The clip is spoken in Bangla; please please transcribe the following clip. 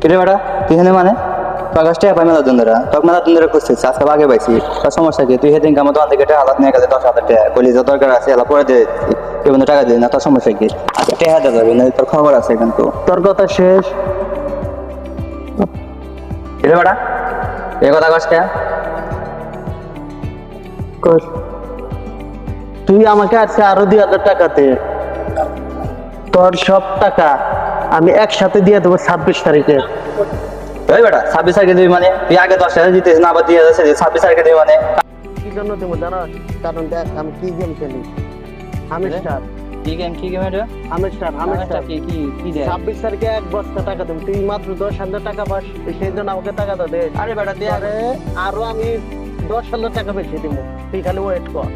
কিরে বেটা তুই হেনে মানে প্রকাশটা পাই মেলা ধরা তোকে মেলা ধরা করছিস আজকে আগে পাইছি তোর সমস্যা কি তুই সেদিন আমার দোকান থেকে হালাত নিয়ে গেছে 10,000 টাকা কলি যা দরকার আছে এলা পরে দিয়ে কেউ কিন্তু টাকা দিই না তোর সমস্যা কি আজকে টাকা দেওয়া যাবে না তোর খবর আছে কিন্তু তোর কথা শেষ। কিরে বেটা এ কথা কষ্ট কর। তুই আমাকে আজকে আরো 2,000 টাকা দে, তোর সব টাকা আমি একসাথে দিয়ে দেবো 26 তারিখে। ওই বেটা 26 তারিখে দিবি মানে তুই আগে 10,000 দিতেছিস না আবার 26 তারিখে দিবি মানে কি জন্য দেবো জানো? কারণ দেখ আমি কি গেম খেলি, আমি স্টার, কি গেম এটা আমি স্টার, আমি স্টার। কি কি কি দেয় 26 তারিখে 1 বস্তা টাকা দেবো, তুই মাত্র 10,000 টাকা পাস, সেই জন্য আমাকে টাকা দে। আরে বেটা তুই আরে আরো আমি 10,000 টাকা বেশি দিব, তুই খালি ওয়েট কর।